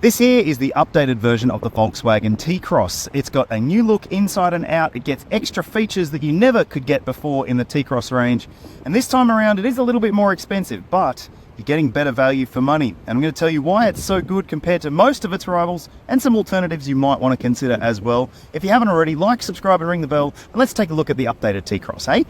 This here is the updated version of the Volkswagen T-Cross. It's got a new look inside and out. It gets extra features that you never could get before in the T-Cross range. And this time around, it is a little bit more expensive, but you're getting better value for money. And I'm going to tell you why it's so good compared to most of its rivals and some alternatives you might want to consider as well. If you haven't already, like, subscribe and ring the bell. And let's take a look at the updated T-Cross, eh?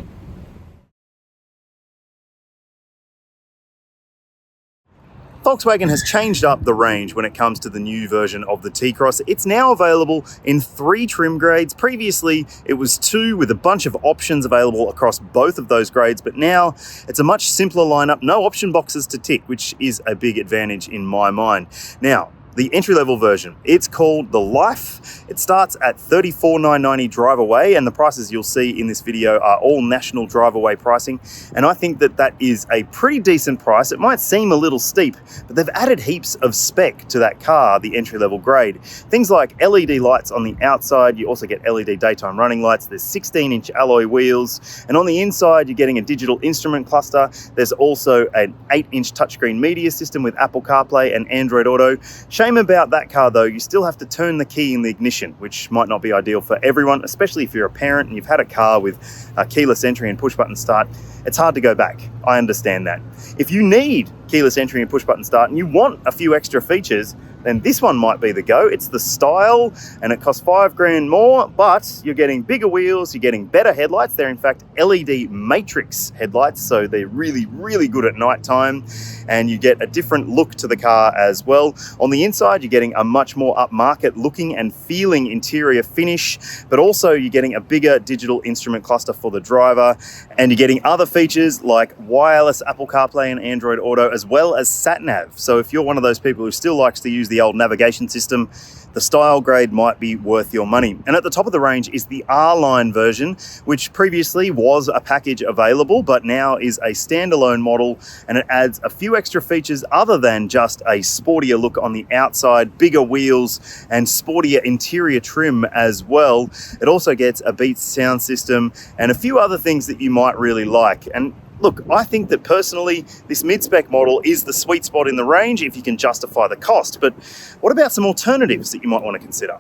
Volkswagen has changed up the range when it comes to the new version of the T-Cross. It's now available in 3 trim grades. Previously, it was 2 with a bunch of options available across both of those grades, but now it's a much simpler lineup, no option boxes to tick, which is a big advantage in my mind. Now, the entry-level version, it's called the Life. It starts at $34,990 drive away, and the prices you'll see in this video are all national drive away pricing. And I think that that is a pretty decent price. It might seem a little steep, but they've added heaps of spec to that car, the entry-level grade. Things like LED lights on the outside. You also get LED daytime running lights. There's 16-inch alloy wheels. And on the inside, you're getting a digital instrument cluster. There's also an 8-inch touchscreen media system with Apple CarPlay and Android Auto. Shame about that car though, you still have to turn the key in the ignition, which might not be ideal for everyone, especially if you're a parent and you've had a car with a keyless entry and push button start. It's hard to go back. I understand that. If you need keyless entry and push button start and you want a few extra features, then this one might be the go. It's the Style and it costs $5,000 more, but you're getting bigger wheels, you're getting better headlights. They're in fact LED matrix headlights, so they're really, really good at nighttime, and you get a different look to the car as well. On the inside, you're getting a much more upmarket looking and feeling interior finish, but also you're getting a bigger digital instrument cluster for the driver, and you're getting other features like wireless Apple CarPlay and Android Auto, as well as sat-nav. So if you're one of those people who still likes to use the old navigation system, the Style grade might be worth your money. And at the top of the range is the R-Line version, which previously was a package available, but now is a standalone model, and it adds a few extra features other than just a sportier look on the outside, bigger wheels, and sportier interior trim as well. It also gets a Beats sound system and a few other things that you might really like. And look, I think that personally, this mid-spec model is the sweet spot in the range if you can justify the cost. But what about some alternatives that you might want to consider?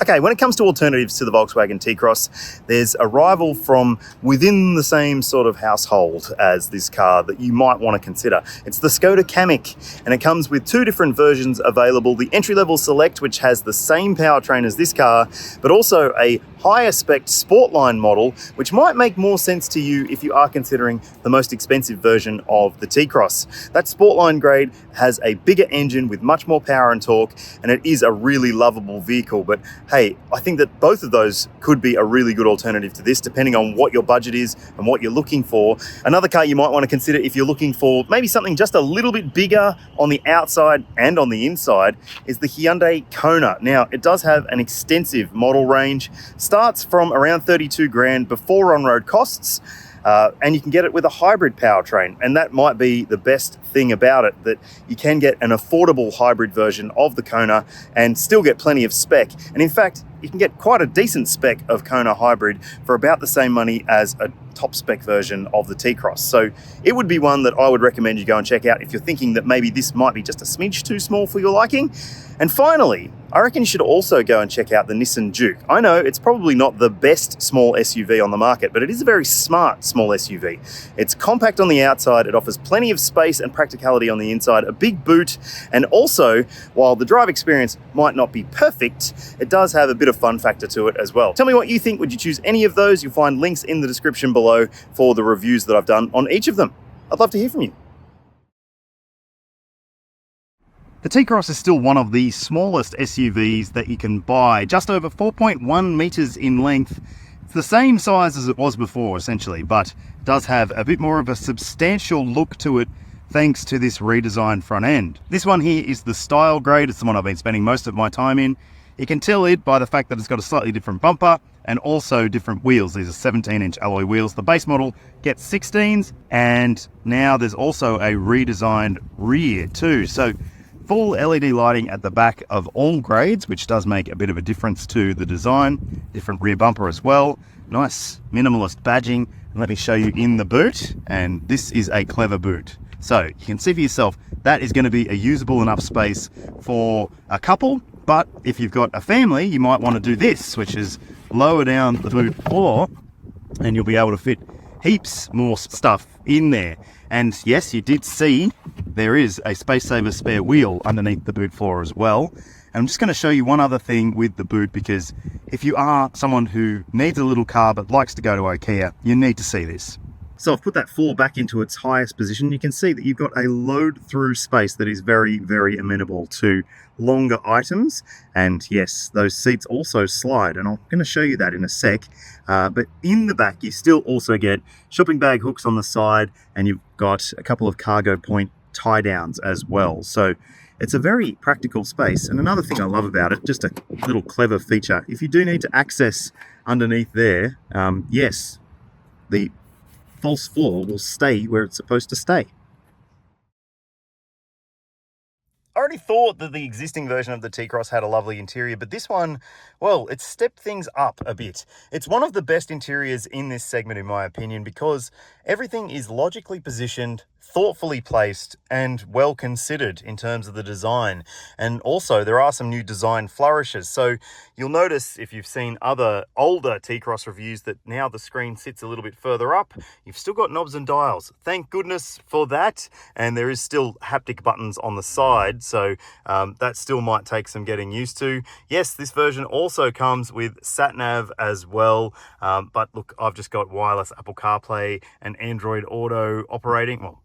Okay, when it comes to alternatives to the Volkswagen T-Cross, there's a rival from within the same sort of household as this car that you might want to consider. It's the Skoda Kamiq, and it comes with 2 different versions available. The entry-level Select, which has the same powertrain as this car, but also a higher spec Sportline model, which might make more sense to you if you are considering the most expensive version of the T-Cross. That Sportline grade has a bigger engine with much more power and torque, and it is a really lovable vehicle. But hey, I think that both of those could be a really good alternative to this, depending on what your budget is and what you're looking for. Another car you might want to consider if you're looking for maybe something just a little bit bigger on the outside and on the inside is the Hyundai Kona. Now, it does have an extensive model range, starts from around $32,000 before on-road costs, and you can get it with a hybrid powertrain. And that might be the best thing about it, that you can get an affordable hybrid version of the Kona and still get plenty of spec. And in fact, you can get quite a decent spec of Kona hybrid for about the same money as a top spec version of the T-Cross. So it would be one that I would recommend you go and check out if you're thinking that maybe this might be just a smidge too small for your liking. And finally, I reckon you should also go and check out the Nissan Juke. I know it's probably not the best small SUV on the market, but it is a very smart small SUV. It's compact on the outside, it offers plenty of space and practicality on the inside, a big boot, and also, while the drive experience might not be perfect, it does have a bit of fun factor to it as well. Tell me what you think. Would you choose any of those? You'll find links in the description below for the reviews that I've done on each of them. I'd love to hear from you. The T-Cross is still one of the smallest SUVs that you can buy, just over 4.1 meters in length. It's the same size as it was before, essentially, but does have a bit more of a substantial look to it thanks to this redesigned front end. This one here is the Style grade. It's the one I've been spending most of my time in. You can tell it by the fact that it's got a slightly different bumper and also different wheels. These are 17-inch alloy wheels. The base model gets 16s, and now there's also a redesigned rear too. So full LED lighting at the back of all grades, which does make a bit of a difference to the design. Different rear bumper as well. Nice minimalist badging. Let me show you in the boot, and this is a clever boot. So you can see for yourself, that is going to be a usable enough space for a couple. But if you've got a family, you might want to do this, which is lower down the boot floor, and you'll be able to fit heaps more stuff in there. And yes, you did see there is a space saver spare wheel underneath the boot floor as well. And I'm just going to show you one other thing with the boot, because if you are someone who needs a little car but likes to go to IKEA, you need to see this. So I've put that floor back into its highest position. You can see that you've got a load through space that is very, very amenable to longer items. And yes, those seats also slide, and I'm going to show you that in a sec. But in the back, you still also get shopping bag hooks on the side, and you've got a couple of cargo point tie downs as well. So it's a very practical space. And another thing I love about it, just a little clever feature, if you do need to access underneath there, yes, the false floor will stay where it's supposed to stay. I already thought that the existing version of the T-Cross had a lovely interior, but this one, well, it's stepped things up a bit. It's one of the best interiors in this segment, in my opinion, because everything is logically positioned, thoughtfully placed, and well considered in terms of the design. And also, there are some new design flourishes. So you'll notice, if you've seen other older T-Cross reviews, that now the screen sits a little bit further up. You've still got knobs and dials. Thank goodness for that. And there is still haptic buttons on the side, so that still might take some getting used to. Yes, this version also comes with sat-nav as well. But look, I've just got wireless Apple CarPlay and Android Auto operating. Well,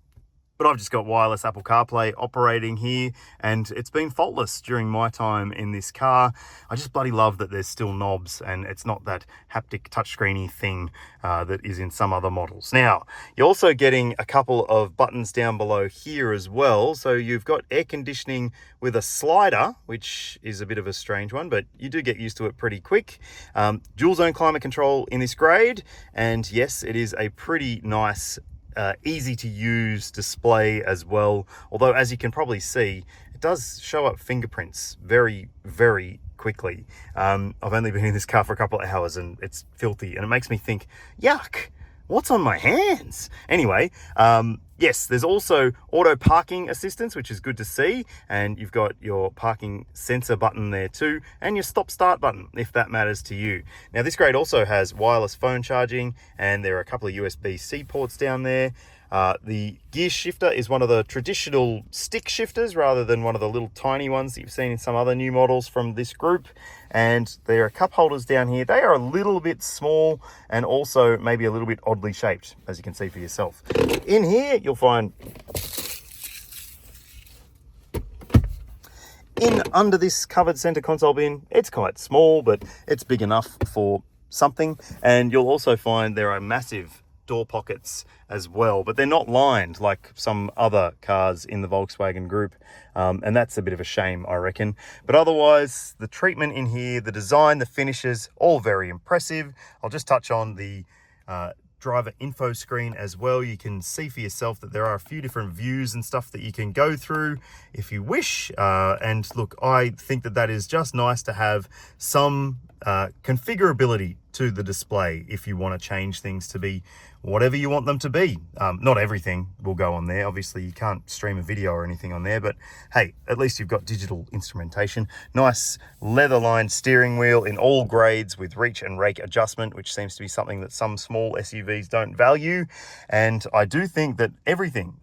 but I've just got wireless Apple CarPlay operating here, and it's been faultless during my time in this car. I just bloody love that there's still knobs, and it's not that haptic touchscreeny thing that is in some other models. Now, you're also getting a couple of buttons down below here as well. So you've got air conditioning with a slider, which is a bit of a strange one, but you do get used to it pretty quick. Dual zone climate control in this grade, and yes, it is a pretty nice easy to use display as well, although as you can probably see, it does show up fingerprints very, very quickly. I've only been in this car for a couple of hours and it's filthy, and it makes me think, yuck, what's on my hands? Anyway, yes, there's also auto parking assistance, which is good to see. And you've got your parking sensor button there too, and your stop start button, if that matters to you. Now, this grade also has wireless phone charging, and there are a couple of USB-C ports down there. The gear shifter is one of the traditional stick shifters rather than one of the little tiny ones that you've seen in some other new models from this group. And there are cup holders down here. They are a little bit small and also maybe a little bit oddly shaped, as you can see for yourself. In here, you'll find under this covered center console bin, it's quite small, but it's big enough for something. And you'll also find there are massive door pockets as well, but they're not lined like some other cars in the Volkswagen group, and that's a bit of a shame, I reckon. But otherwise, the treatment in here, the design, the finishes, all very impressive. I'll just touch on the driver info screen as well. You can see for yourself that there are a few different views and stuff that you can go through if you wish, and look, I think that that is just nice to have some configurability to the display if you want to change things to be whatever you want them to be. Not everything will go on there. Obviously, you can't stream a video or anything on there, but hey, at least you've got digital instrumentation. Nice leather-lined steering wheel in all grades with reach and rake adjustment, which seems to be something that some small SUVs don't value. And I do think that everything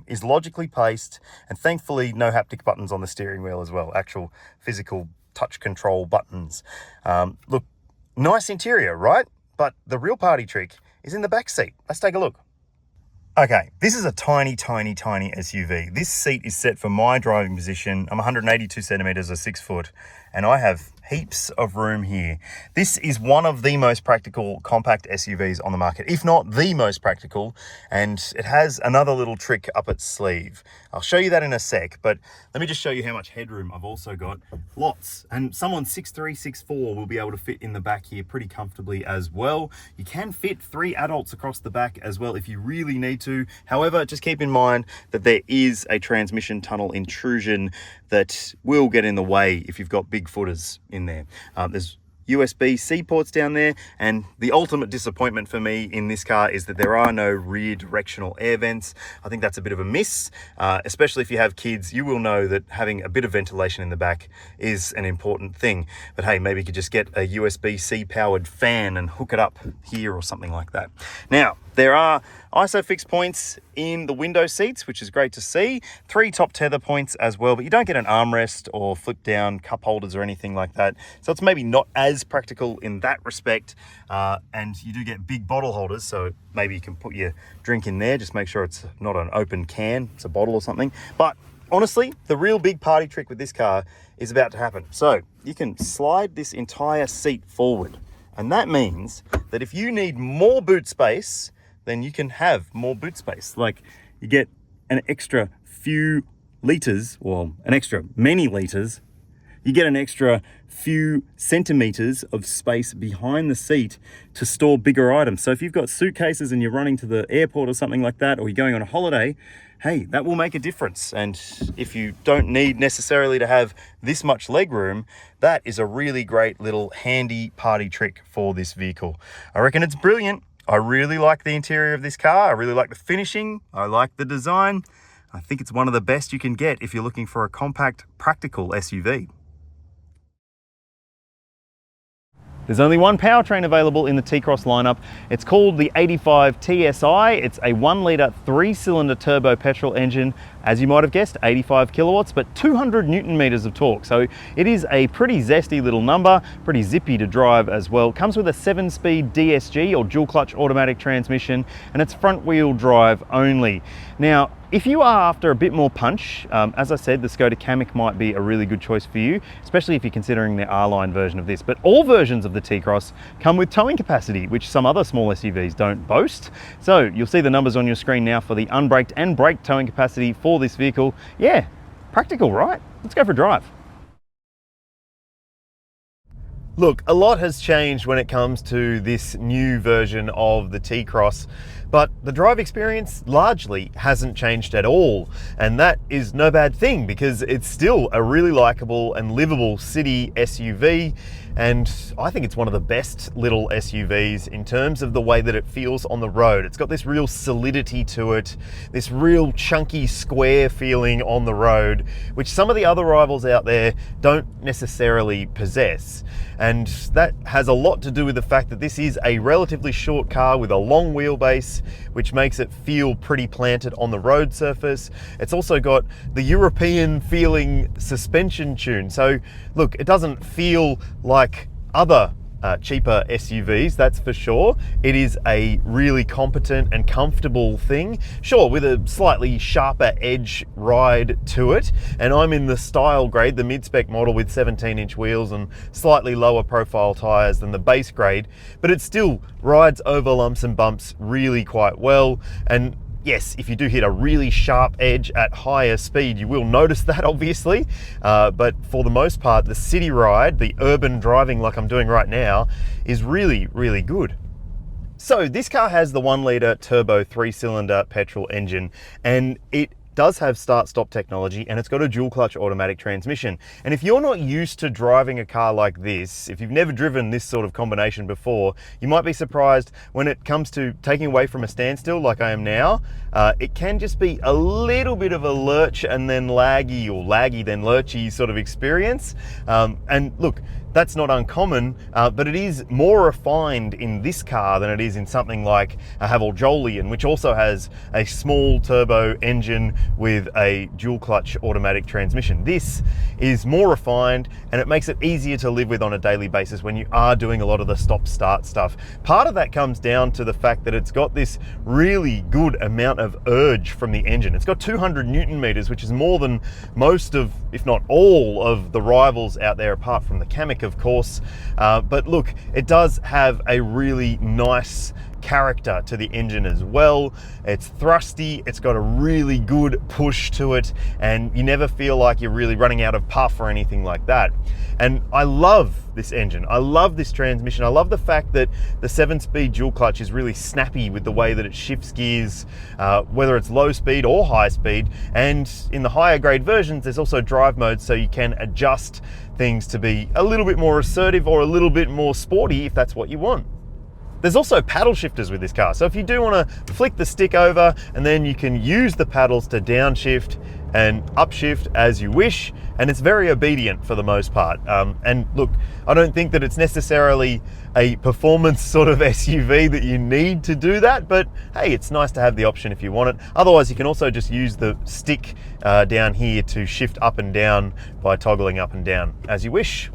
is logically placed, and thankfully no haptic buttons on the steering wheel as well, actual physical touch control buttons. Look, nice interior, right? But the real party trick is in the back seat. Let's take a look. Okay, this is a tiny, tiny, tiny SUV. This seat is set for my driving position. I'm 182 centimeters or 6 foot, and I have heaps of room here. This is one of the most practical compact SUVs on the market, if not the most practical, and it has another little trick up its sleeve. I'll show you that in a sec, but let me just show you how much headroom I've also got. Lots, and someone 6'3", 6'4" will be able to fit in the back here pretty comfortably as well. You can fit 3 adults across the back as well if you really need to. However, just keep in mind that there is a transmission tunnel intrusion that will get in the way if you've got big footers in there. There's USB-C ports down there, and the ultimate disappointment for me in this car is that there are no rear directional air vents. I think that's a bit of a miss, especially if you have kids. You will know that having a bit of ventilation in the back is an important thing. But hey, maybe you could just get a USB-C powered fan and hook it up here or something like that. Now, there are ISOFIX points in the window seats, which is great to see. 3 top tether points as well, but you don't get an armrest or flip down cup holders or anything like that. So it's maybe not as practical in that respect. And you do get big bottle holders, so maybe you can put your drink in there. Just make sure it's not an open can, it's a bottle or something. But honestly, the real big party trick with this car is about to happen. So you can slide this entire seat forward. And that means that if you need more boot space, then you can have more boot space. Like, you get an extra few liters, or an extra many liters. You get an extra few centimeters of space behind the seat to store bigger items. So if you've got suitcases and you're running to the airport or something like that, or you're going on a holiday, hey, that will make a difference. And if you don't need necessarily to have this much legroom, that is a really great little handy party trick for this vehicle. I reckon it's brilliant. I really like the interior of this car. I really like the finishing. I like the design. I think it's one of the best you can get if you're looking for a compact, practical SUV. There's only one powertrain available in the T-Cross lineup. It's called the 85 TSI. It's a 1-litre 3-cylinder turbo petrol engine. As you might have guessed, 85 kilowatts, but 200 Newton meters of torque. So it is a pretty zesty little number, pretty zippy to drive as well. Comes with a 7-speed DSG, or dual clutch automatic transmission, and it's front wheel drive only. Now, if you are after a bit more punch, as I said, the Skoda Kamiq might be a really good choice for you, especially if you're considering the R-Line version of this. But all versions of the T-Cross come with towing capacity, which some other small SUVs don't boast. So you'll see the numbers on your screen now for the unbraked and braked towing capacity for this vehicle. Yeah, practical, right? Let's go for a drive. Look, a lot has changed when it comes to this new version of the T-Cross, but the drive experience largely hasn't changed at all. And that is no bad thing, because it's still a really likable and livable city SUV. And I think it's one of the best little SUVs in terms of the way that it feels on the road. It's got this real solidity to it, this real chunky square feeling on the road, which some of the other rivals out there don't necessarily possess. And that has a lot to do with the fact that this is a relatively short car with a long wheelbase, which makes it feel pretty planted on the road surface. It's also got the European feeling suspension tune. So look, it doesn't feel like other cheaper SUVs, that's for sure. It is a really competent and comfortable thing, sure, with a slightly sharper edge ride to it. And I'm in the style grade, the mid-spec model with 17-inch wheels and slightly lower profile tires than the base grade, but it still rides over lumps and bumps really quite well. And yes, if you do hit a really sharp edge at higher speed, you will notice that, obviously. But for the most part, the city ride, the urban driving like I'm doing right now, is really, really good. So this car has the 1-litre turbo 3-cylinder petrol engine, and it does have start-stop technology, and it's got a dual clutch automatic transmission. And if you're not used to driving a car like this, if you've never driven this sort of combination before, you might be surprised when it comes to taking away from a standstill like I am now. It can just be a little bit of a lurch and then laggy, or laggy then lurchy sort of experience. And look, that's not uncommon, but it is more refined in this car than it is in something like a Haval Jolion, which also has a small turbo engine with a dual clutch automatic transmission. This is more refined, and it makes it easier to live with on a daily basis when you are doing a lot of the stop-start stuff. Part of that comes down to the fact that it's got this really good amount of urge from the engine. It's got 200 Newton meters, which is more than most of, if not all, of the rivals out there, apart from the Kamiq, of course. But look, it does have a really nice character to the engine as well. It's thrusty, it's got a really good push to it, and you never feel like you're really running out of puff or anything like that. And I love this engine. I love this transmission. I love the fact that the 7-speed dual clutch is really snappy with the way that it shifts gears, whether it's low speed or high speed. And in the higher grade versions, there's also drive mode, so you can adjust things to be a little bit more assertive or a little bit more sporty if that's what you want. There's also paddle shifters with this car. So if you do want to flick the stick over, and then you can use the paddles to downshift and upshift as you wish, and it's very obedient for the most part. And look, I don't think that it's necessarily a performance sort of SUV that you need to do that, but hey, it's nice to have the option if you want it. Otherwise, you can also just use the stick down here to shift up and down by toggling up and down as you wish.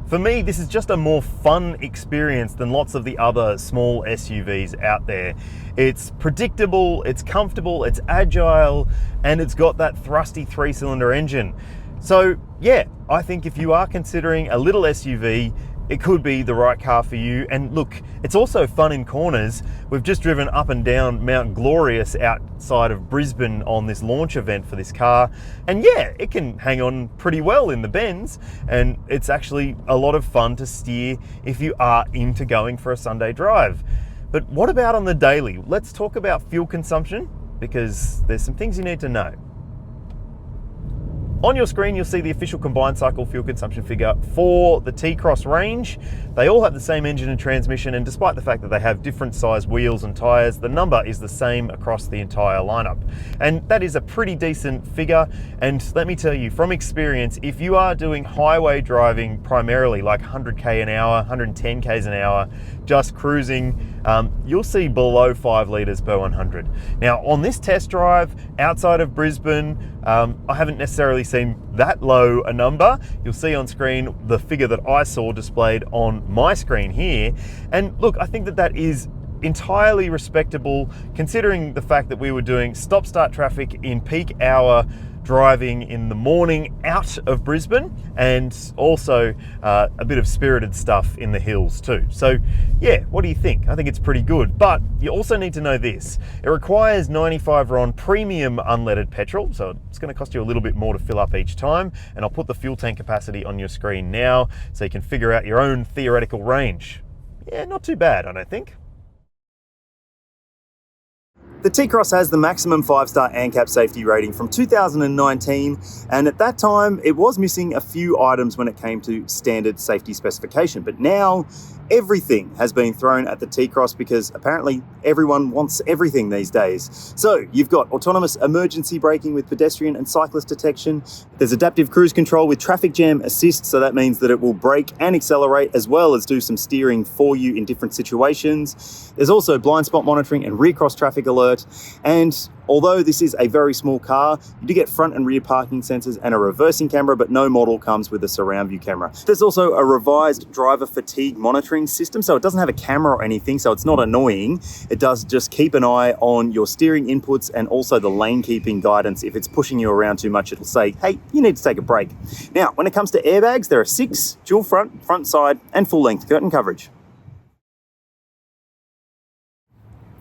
For me, this is just a more fun experience than lots of the other small SUVs out there. It's predictable, it's comfortable, it's agile, and it's got that thrusty 3-cylinder engine. So yeah, I think if you are considering a little SUV, it could be the right car for you. And look, it's also fun in corners. We've just driven up and down Mount Glorious outside of Brisbane on this launch event for this car. And yeah, it can hang on pretty well in the bends, and it's actually a lot of fun to steer if you are into going for a Sunday drive. But what about on the daily? Let's talk about fuel consumption, because there's some things you need to know. On your screen, you'll see the official combined cycle fuel consumption figure for the T-Cross range. They all have the same engine and transmission, and despite the fact that they have different size wheels and tyres, the number is the same across the entire lineup. And that is a pretty decent figure. And let me tell you, from experience, if you are doing highway driving primarily, like 100k an hour, 110 k's an hour, just cruising, you'll see below 5 litres per 100. Now, on this test drive outside of Brisbane, I haven't necessarily seen that low a number. You'll see on screen the figure that I saw displayed on my screen here. And look, I think that that is entirely respectable, considering the fact that we were doing stop-start traffic in peak hour driving in the morning out of Brisbane, and also a bit of spirited stuff in the hills too. So yeah, what do you think? I think it's pretty good, but you also need to know this. It requires 95 RON premium unleaded petrol, so it's going to cost you a little bit more to fill up each time, and I'll put the fuel tank capacity on your screen now so you can figure out your own theoretical range. Yeah, not too bad, I don't think. The T-Cross has the maximum 5-star ANCAP safety rating from 2019, and at that time it was missing a few items when it came to standard safety specification, but now everything has been thrown at the T-Cross because apparently everyone wants everything these days. So you've got autonomous emergency braking with pedestrian and cyclist detection. There's adaptive cruise control with traffic jam assist, so that means that it will brake and accelerate as well as do some steering for you in different situations. There's also blind spot monitoring and rear cross traffic alert. And although this is a very small car, you do get front and rear parking sensors and a reversing camera, but no model comes with a surround view camera. There's also a revised driver fatigue monitoring system, so it doesn't have a camera or anything, so it's not annoying. It does just keep an eye on your steering inputs and also the lane keeping guidance. If it's pushing you around too much, it'll say, hey, you need to take a break. Now, when it comes to airbags, there are 6, dual front, side, and full length curtain coverage.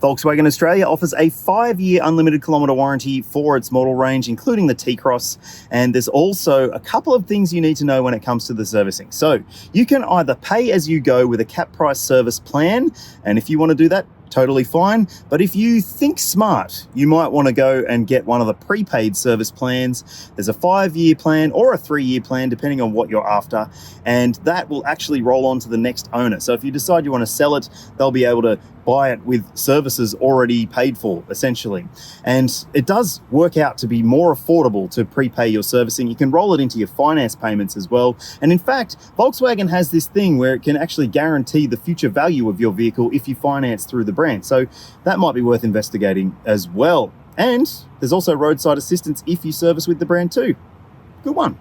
Volkswagen Australia offers a 5-year unlimited kilometre warranty for its model range, including the T-Cross. And there's also a couple of things you need to know when it comes to the servicing. So you can either pay as you go with a cap price service plan, and if you want to do that, totally fine. But if you think smart, you might want to go and get one of the prepaid service plans. There's a 5-year plan or a 3-year plan, depending on what you're after, and that will actually roll on to the next owner. So if you decide you want to sell it, they'll be able to buy it with services already paid for, essentially. And it does work out to be more affordable to prepay your servicing. You can roll it into your finance payments as well. And in fact, Volkswagen has this thing where it can actually guarantee the future value of your vehicle if you finance through the brand. So that might be worth investigating as well. And there's also roadside assistance if you service with the brand too. Good one.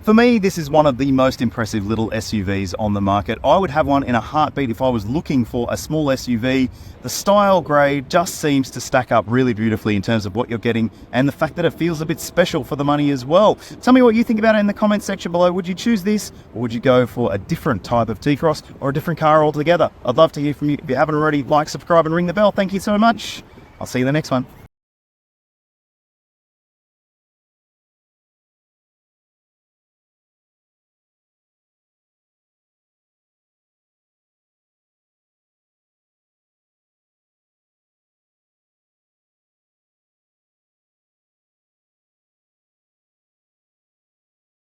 For me, this is one of the most impressive little SUVs on the market. I would have one in a heartbeat if I was looking for a small SUV. The style grade just seems to stack up really beautifully in terms of what you're getting and the fact that it feels a bit special for the money as well. Tell me what you think about it in the comments section below. Would you choose this, or would you go for a different type of T-Cross or a different car altogether? I'd love to hear from you. If you haven't already, like, subscribe and ring the bell. Thank you so much. I'll see you in the next one.